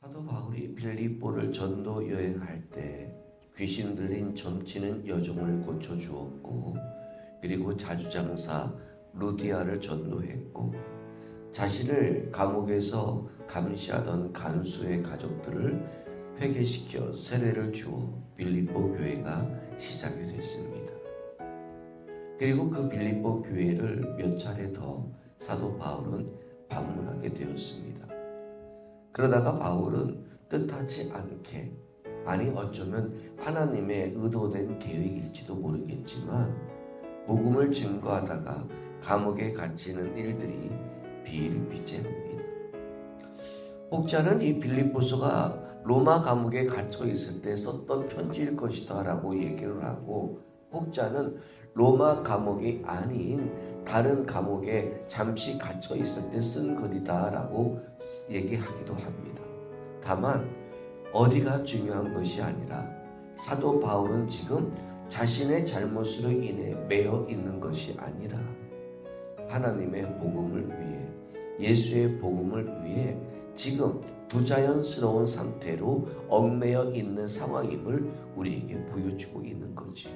사도 바울이 빌립보를 전도 여행할 때 귀신 들린 점치는 여종을 고쳐주었고, 그리고 자주장사 루디아를 전도했고, 자신을 감옥에서 감시하던 간수의 가족들을 회개시켜 세례를 주어 빌립보 교회가 시작이 됐습니다. 그리고 그 빌립보 교회를 몇 차례 더 사도 바울은 방문하게 되었습니다. 그러다가 바울은 뜻하지 않게, 아니 어쩌면 하나님의 의도된 계획일지도 모르겠지만, 복음을 증거하다가 감옥에 갇히는 일들이 비일비재합니다. 혹자는 이 빌립보서가 로마 감옥에 갇혀 있을 때 썼던 편지일 것이다 라고 얘기를 하고, 혹자는 로마 감옥이 아닌 다른 감옥에 잠시 갇혀 있을 때 쓴 글이다 라고 얘기하기도 합니다. 다만 어디가 중요한 것이 아니라 사도 바울은 지금 자신의 잘못으로 인해 매여 있는 것이 아니라 하나님의 복음을 위해, 예수의 복음을 위해 지금 부자연스러운 상태로 얽매여 있는 상황임을 우리에게 보여주고 있는 거지.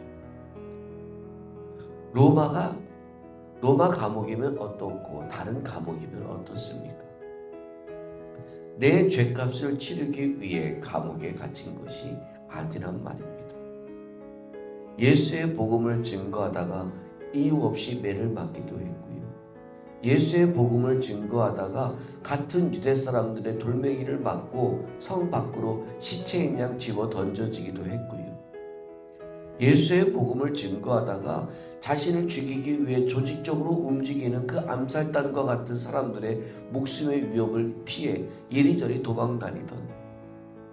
로마 감옥이면 어떻고 다른 감옥이면 어떻습니까? 내 죄값을 치르기 위해 감옥에 갇힌 것이 아니란 말입니다. 예수의 복음을 증거하다가 이유 없이 매를 맞기도 했고요. 예수의 복음을 증거하다가 같은 유대 사람들의 돌멩이를 맞고 성 밖으로 시체인 양 집어 던져지기도 했고요. 예수의 복음을 증거하다가 자신을 죽이기 위해 조직적으로 움직이는 그 암살단과 같은 사람들의 목숨의 위협을 피해 이리저리 도망다니던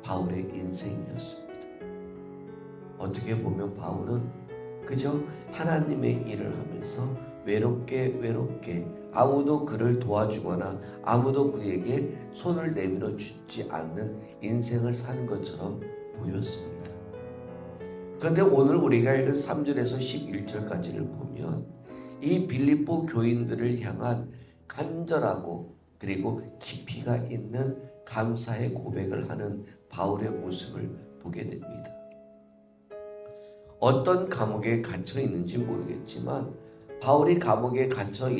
바울의 인생이었습니다. 어떻게 보면 바울은 그저 하나님의 일을 하면서 외롭게 아무도 그를 도와주거나 아무도 그에게 손을 내밀어 주지 않는 인생을 사는 것처럼 보였습니다. 그런데 오늘 우리가 읽은 3절에서 11절까지를 보면 이 빌립보 교인들을 향한 간절하고 그리고 깊이가 있는 감사의 고백을 하는 바울의 모습을 보게 됩니다. 어떤 감옥에 갇혀 있는지 모르겠지만 바울이 감옥에 갇혀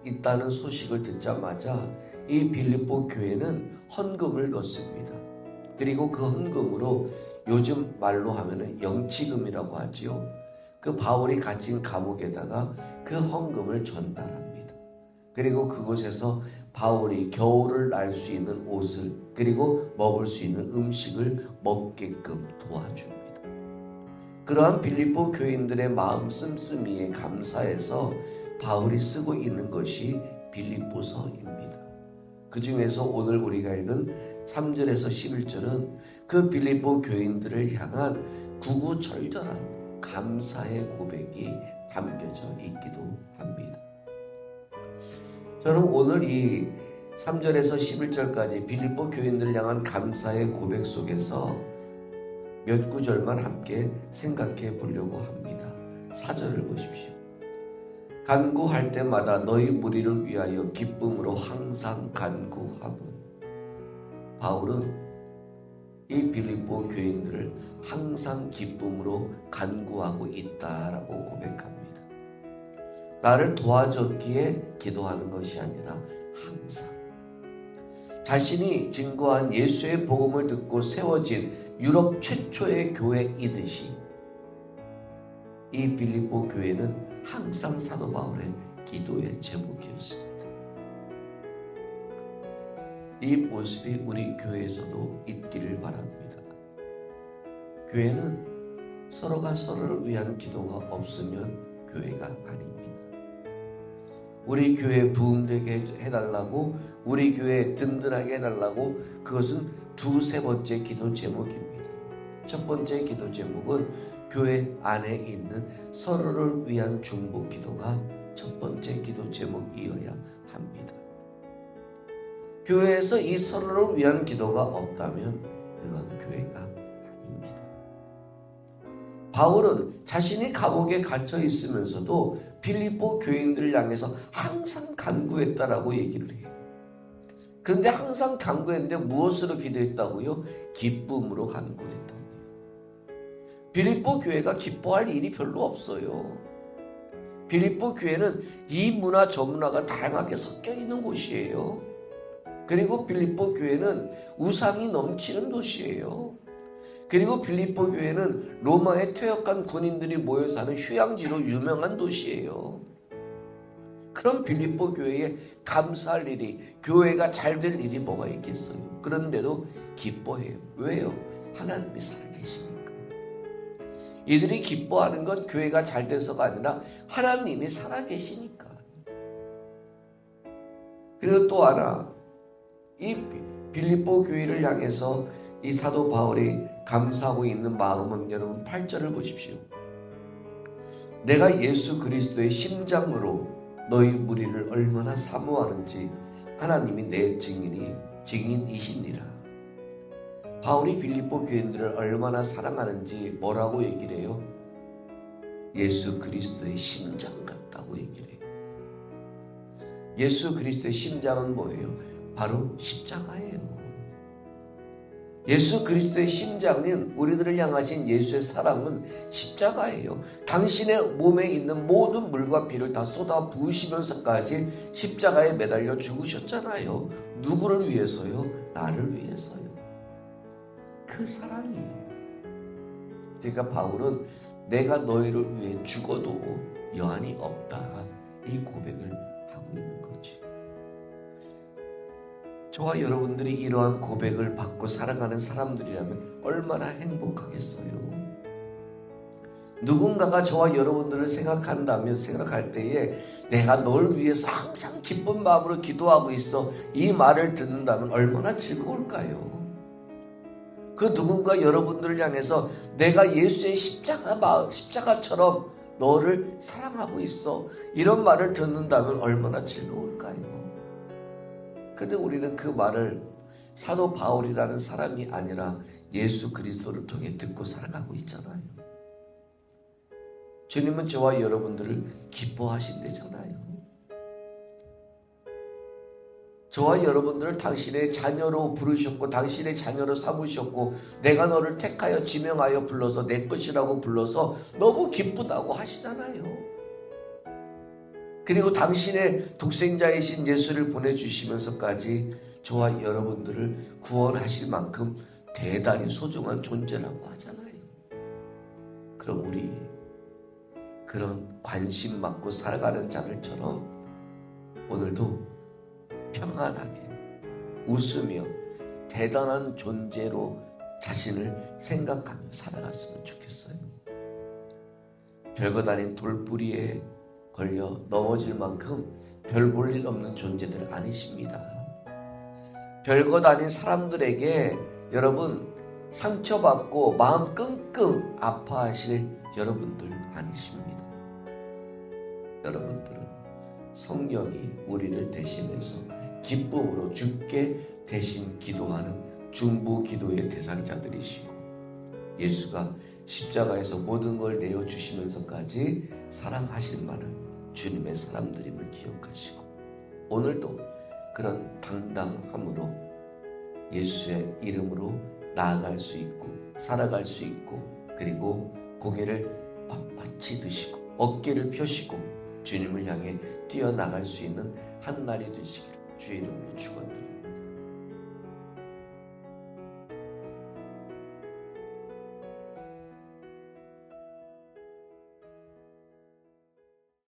있다는 소식을 듣자마자 이 빌립보 교회는 헌금을 넣습니다. 그리고 그 헌금으로 요즘 말로 하면은 영치금이라고 하지요. 그 바울이 갇힌 감옥에다가 그 헌금을 전달합니다. 그리고 그곳에서 바울이 겨울을 날 수 있는 옷을, 그리고 먹을 수 있는 음식을 먹게끔 도와줍니다. 그러한 빌립보 교인들의 마음 씀씀이에 감사해서 바울이 쓰고 있는 것이 빌립보서입니다. 그 중에서 오늘 우리가 읽은 3절에서 11절은 그 빌립보 교인들을 향한 구구절절한 감사의 고백이 담겨져 있기도 합니다. 저는 오늘 이 3절에서 11절까지 빌립보 교인들을 향한 감사의 고백 속에서 몇 구절만 함께 생각해 보려고 합니다. 4절을 보십시오. 간구할 때마다 너희 무리를 위하여 기쁨으로 항상 간구하고. 바울은 이 빌립보 교인들을 항상 기쁨으로 간구하고 있다라고 고백합니다. 나를 도와줬기에 기도하는 것이 아니라 항상 자신이 증거한 예수의 복음을 듣고 세워진 유럽 최초의 교회이듯이 이 빌립보 교회는 항상 사도 바울의 기도의 제목이었습니다. 이 모습이 우리 교회에서도 있기를 바랍니다. 교회는 서로가 서로를 위한 기도가 없으면 교회가 아닙니다. 우리 교회 부흥되게 해달라고, 우리 교회 든든하게 해달라고, 그것은 두세 번째 기도 제목입니다. 첫 번째 기도 제목은 교회 안에 있는 서로를 위한 중보 기도가 첫 번째 기도 제목이어야 합니다. 교회에서 이 서로를 위한 기도가 없다면 그건 교회가 아닙니다. 바울은 자신이 감옥에 갇혀 있으면서도 빌립보 교인들을 향해서 항상 간구했다라고 얘기를 해요. 그런데 항상 간구했는데 무엇으로 기도했다고요? 기쁨으로 간구했다고요. 빌립보 교회가 기뻐할 일이 별로 없어요. 빌립보 교회는 이 문화 저 문화가 다양하게 섞여 있는 곳이에요. 그리고 빌립보 교회는 우상이 넘치는 도시예요. 그리고 빌립보 교회는 로마에 퇴역한 군인들이 모여 사는 휴양지로 유명한 도시예요. 그럼 빌립보 교회에 감사할 일이, 교회가 잘 될 일이 뭐가 있겠어요? 그런데도 기뻐해요. 왜요? 하나님이 살아계시니까. 이들이 기뻐하는 건 교회가 잘 돼서가 아니라 하나님이 살아계시니까. 그리고 또 하나, 이 빌립보 교회를 향해서 이 사도 바울이 감사하고 있는 마음은 여러분 8절을 보십시오. 내가 예수 그리스도의 심장으로 너희 무리를 얼마나 사모하는지 하나님이 내 증인이시니라. 바울이 빌립보 교인들을 얼마나 사랑하는지 뭐라고 얘기를 해요? 예수 그리스도의 심장 같다고 얘기를 해요. 예수 그리스도의 심장은 뭐예요? 바로 십자가예요. 예수 그리스도의 심장은 우리들을 향하신 예수의 사랑은 십자가예요. 당신의 몸에 있는 모든 물과 피를 다 쏟아 부으시면서까지 십자가에 매달려 죽으셨잖아요. 누구를 위해서요? 나를 위해서요. 그 사랑이에요. 그러니까 바울은 내가 너희를 위해 죽어도 여한이 없다, 이 고백을 하고 있는 거지. 저와 여러분들이 이러한 고백을 받고 살아가는 사람들이라면 얼마나 행복하겠어요. 누군가가 저와 여러분들을 생각할 때에 내가 널 위해서 항상 기쁜 마음으로 기도하고 있어, 이 말을 듣는다면 얼마나 즐거울까요? 그 누군가 여러분들을 향해서 내가 예수의 십자가처럼 너를 사랑하고 있어, 이런 말을 듣는다면 얼마나 즐거울까요? 그런데 우리는 그 말을 사도 바울이라는 사람이 아니라 예수 그리스도를 통해 듣고 살아가고 있잖아요. 주님은 저와 여러분들을 기뻐하신대잖아요. 저와 여러분들을 당신의 자녀로 부르셨고 당신의 자녀로 삼으셨고 내가 너를 택하여 지명하여 불러서 내 것이라고 불러서 너무 기쁘다고 하시잖아요. 그리고 당신의 독생자이신 예수를 보내주시면서까지 저와 여러분들을 구원하실 만큼 대단히 소중한 존재라고 하잖아요. 그럼 우리 그런 관심 받고 살아가는 자들처럼 오늘도 평안하게 웃으며 대단한 존재로 자신을 생각하며 살아갔으면 좋겠어요. 별것 아닌 돌뿌리에 걸려 넘어질 만큼 별 볼 일 없는 존재들 아니십니다. 별것 아닌 사람들에게 여러분 상처받고 마음 끙끙 아파하실 여러분들 아니십니다. 여러분들은 성령이 우리를 대신해서 기쁨으로 주께 대신 기도하는 중보 기도의 대상자들이시고 예수가 십자가에서 모든 걸 내어주시면서까지 사랑하실 만한 주님의 사람들임을 기억하시고 오늘도 그런 당당함으로 예수의 이름으로 나아갈 수 있고 살아갈 수 있고 그리고 고개를 빳빳이 드시고 어깨를 펴시고 주님을 향해 뛰어나갈 수 있는 한 날이 되시기를 주의 이름으로 축원드립니다.